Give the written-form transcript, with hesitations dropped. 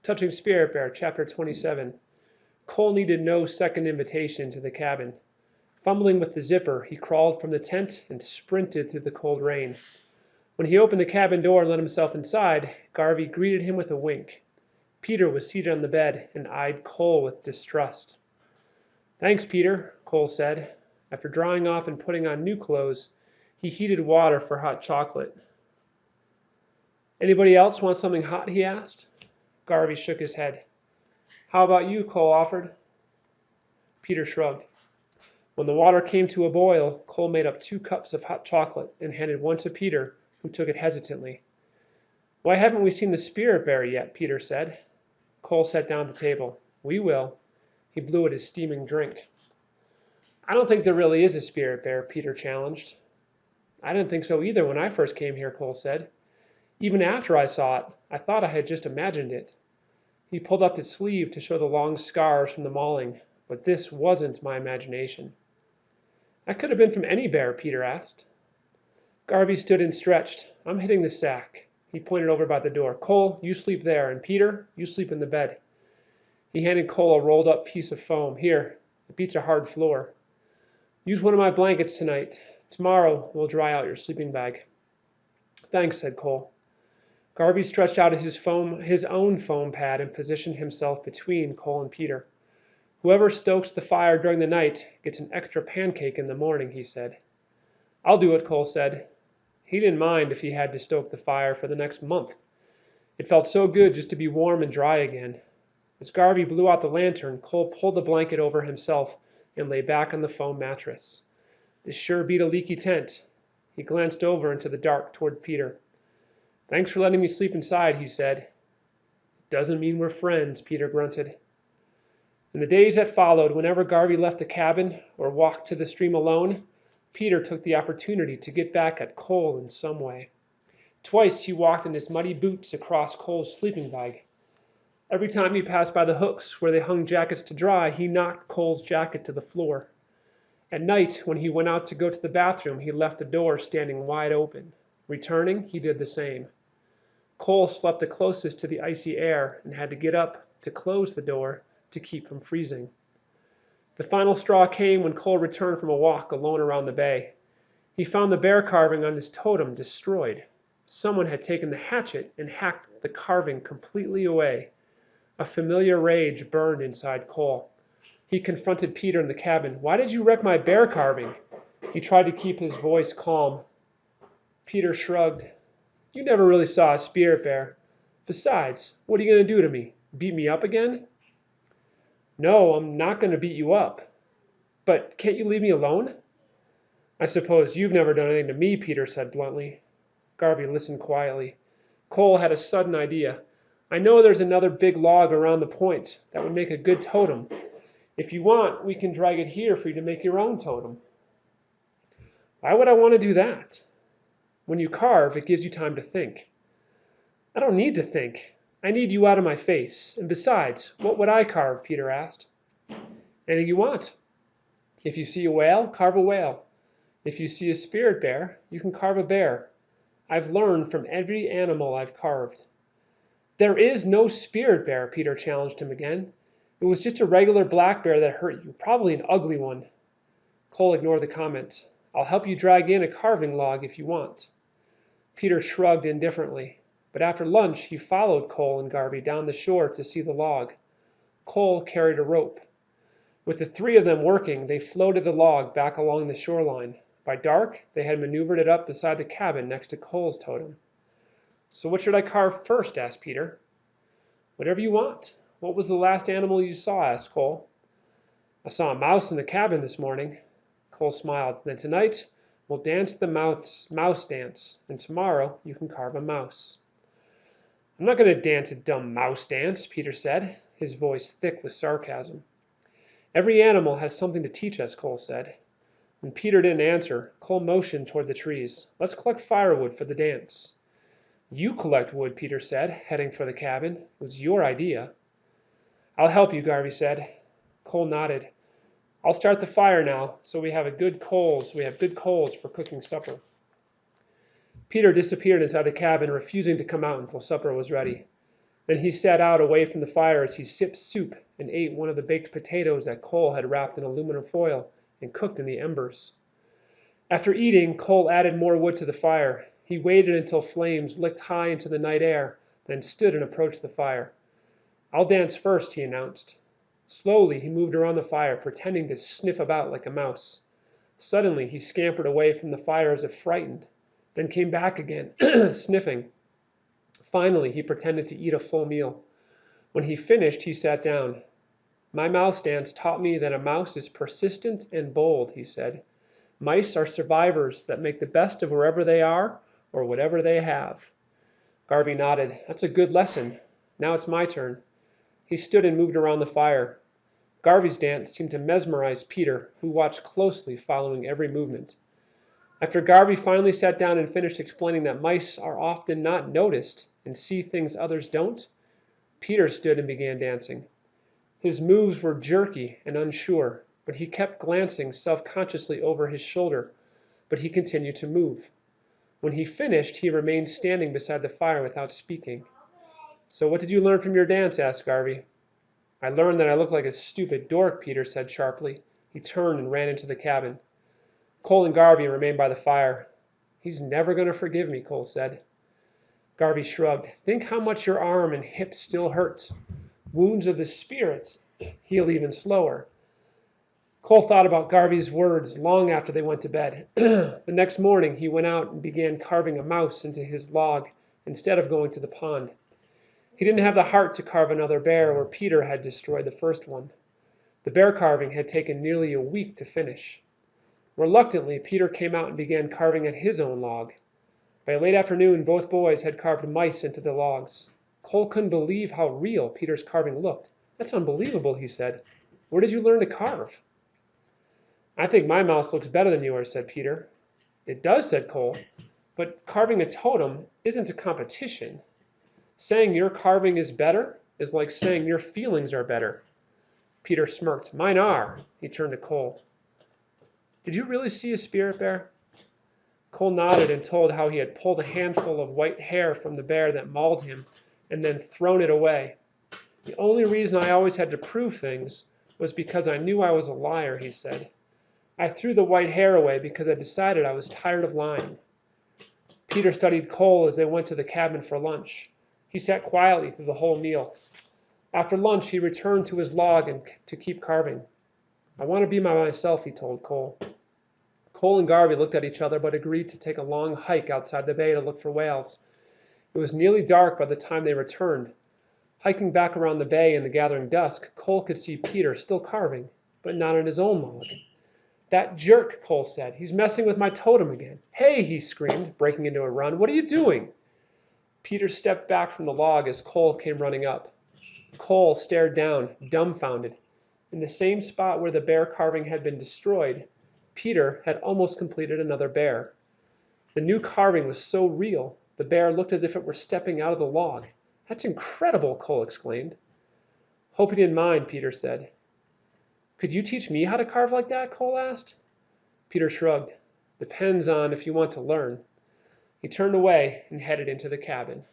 Touching Spirit Bear, Chapter 27. Cole needed no second invitation to the cabin. Fumbling with the zipper, he crawled from the tent and sprinted through the cold rain. When he opened the cabin door and let himself inside, Garvey greeted him with a wink. Peter was seated on the bed and eyed Cole with distrust. "Thanks, Peter," Cole said. After drying off and putting on new clothes, he heated water for hot chocolate. "Anybody else want something hot?" he asked. Garvey shook his head. "How about you?" Cole offered. Peter shrugged. When the water came to a boil, Cole made up 2 cups of hot chocolate and handed one to Peter, who took it hesitantly. "Why haven't we seen the Spirit Bear yet?" Peter said. Cole sat down at the table. "We will." He blew at his steaming drink. "I don't think there really is a Spirit Bear," Peter challenged. "I didn't think so either when I first came here," Cole said. "Even after I saw it, I thought I had just imagined it." He pulled up his sleeve to show the long scars from the mauling, but this wasn't my imagination. "That could have been from any bear," Peter asked. Garvey stood and stretched. "I'm hitting the sack." He pointed over by the door. "Cole, you sleep there, and Peter, you sleep in the bed." He handed Cole a rolled up piece of foam. "Here, it beats a hard floor. Use one of my blankets tonight. Tomorrow we'll dry out your sleeping bag." "Thanks," said Cole. Garvey stretched out his own foam pad and positioned himself between Cole and Peter. "Whoever stokes the fire during the night gets an extra pancake in the morning," he said. "I'll do it," Cole said. He didn't mind if he had to stoke the fire for the next month. It felt so good just to be warm and dry again. As Garvey blew out the lantern, Cole pulled the blanket over himself and lay back on the foam mattress. "This sure beat a leaky tent." He glanced over into the dark toward Peter. "Thanks for letting me sleep inside," he said. "Doesn't mean we're friends," Peter grunted. In the days that followed, whenever Garvey left the cabin or walked to the stream alone, Peter took the opportunity to get back at Cole in some way. Twice he walked in his muddy boots across Cole's sleeping bag. Every time he passed by the hooks where they hung jackets to dry, he knocked Cole's jacket to the floor. At night, when he went out to go to the bathroom, he left the door standing wide open. Returning, he did the same. Cole slept the closest to the icy air and had to get up to close the door to keep from freezing. The final straw came when Cole returned from a walk alone around the bay. He found the bear carving on his totem destroyed. Someone had taken the hatchet and hacked the carving completely away. A familiar rage burned inside Cole. He confronted Peter in the cabin. "Why did you wreck my bear carving?" He tried to keep his voice calm. Peter shrugged. "You never really saw a spirit bear. Besides, what are you going to do to me? Beat me up again?" "No, I'm not going to beat you up. But can't you leave me alone?" "I suppose you've never done anything to me," Peter said bluntly. Garvey listened quietly. Cole had a sudden idea. "I know there's another big log around the point that would make a good totem. If you want, we can drag it here for you to make your own totem." "Why would I want to do that?" "When you carve, it gives you time to think." "I don't need to think. I need you out of my face. And besides, what would I carve?" Peter asked. "Anything you want. If you see a whale, carve a whale. If you see a spirit bear, you can carve a bear. I've learned from every animal I've carved." "There is no spirit bear," Peter challenged him again. "It was just a regular black bear that hurt you, probably an ugly one." Cole ignored the comment. "I'll help you drag in a carving log if you want." Peter shrugged indifferently, but after lunch he followed Cole and Garvey down the shore to see the log. Cole carried a rope. With the 3 of them working, they floated the log back along the shoreline. By dark, they had maneuvered it up beside the cabin next to Cole's totem. "So what should I carve first?" asked Peter. "Whatever you want. What was the last animal you saw?" asked Cole. "I saw a mouse in the cabin this morning." Cole smiled. "Then tonight we'll dance the mouse dance, and tomorrow you can carve a mouse." "I'm not going to dance a dumb mouse dance," Peter said, his voice thick with sarcasm. "Every animal has something to teach us," Cole said. When Peter didn't answer, Cole motioned toward the trees. "Let's collect firewood for the dance." "You collect wood," Peter said, heading for the cabin. "It was your idea." "I'll help you," Garvey said. Cole nodded. "I'll start the fire now, so we have good coals for cooking supper." Peter disappeared inside the cabin, refusing to come out until supper was ready. Then he sat out away from the fire as he sipped soup and ate one of the baked potatoes that Cole had wrapped in aluminum foil and cooked in the embers. After eating, Cole added more wood to the fire. He waited until flames licked high into the night air, then stood and approached the fire. "I'll dance first," he announced. Slowly, he moved around the fire, pretending to sniff about like a mouse. Suddenly, he scampered away from the fire as if frightened, then came back again, sniffing. Finally, he pretended to eat a full meal. When he finished, he sat down. "My mouse dance taught me that a mouse is persistent and bold," he said. "Mice are survivors that make the best of wherever they are or whatever they have." Garvey nodded. "That's a good lesson. Now it's my turn." He stood and moved around the fire. Garvey's dance seemed to mesmerize Peter, who watched closely, following every movement. After Garvey finally sat down and finished explaining that mice are often not noticed and see things others don't, Peter stood and began dancing. His moves were jerky and unsure, but he kept glancing self-consciously over his shoulder, but he continued to move. When he finished, he remained standing beside the fire without speaking. "So what did you learn from your dance?" asked Garvey. "I learned that I look like a stupid dork," Peter said sharply. He turned and ran into the cabin. Cole and Garvey remained by the fire. "He's never going to forgive me," Cole said. Garvey shrugged. "Think how much your arm and hip still hurt. Wounds of the spirit heal even slower." Cole thought about Garvey's words long after they went to bed. The next morning, he went out and began carving a mouse into his log instead of going to the pond. He didn't have the heart to carve another bear where Peter had destroyed the first one. The bear carving had taken nearly a week to finish. Reluctantly, Peter came out and began carving at his own log. By late afternoon, both boys had carved mice into the logs. Cole couldn't believe how real Peter's carving looked. "That's unbelievable," he said. "Where did you learn to carve?" "I think my mouse looks better than yours," said Peter. "It does," said Cole, "but carving a totem isn't a competition. Saying your carving is better is like saying your feelings are better." Peter smirked. "Mine are." He turned to Cole. "Did you really see a spirit bear?" Cole nodded and told how he had pulled a handful of white hair from the bear that mauled him and then thrown it away. "The only reason I always had to prove things was because I knew I was a liar," he said. "I threw the white hair away because I decided I was tired of lying." Peter studied Cole as they went to the cabin for lunch. He sat quietly through the whole meal. After lunch, he returned to his log and to keep carving. "I want to be by myself," he told Cole. Cole and Garvey looked at each other but agreed to take a long hike outside the bay to look for whales. It was nearly dark by the time they returned. Hiking back around the bay in the gathering dusk, Cole could see Peter still carving, but not on his own log. "That jerk," Cole said. "He's messing with my totem again." "Hey!" he screamed, breaking into a run. "What are you doing?" Peter stepped back from the log as Cole came running up. Cole stared down, dumbfounded. In the same spot where the bear carving had been destroyed, Peter had almost completed another bear. The new carving was so real, the bear looked as if it were stepping out of the log. "That's incredible!" Cole exclaimed. "Hope you didn't mind," Peter said. "Could you teach me how to carve like that?" Cole asked. Peter shrugged. "Depends on if you want to learn." He turned away and headed into the cabin.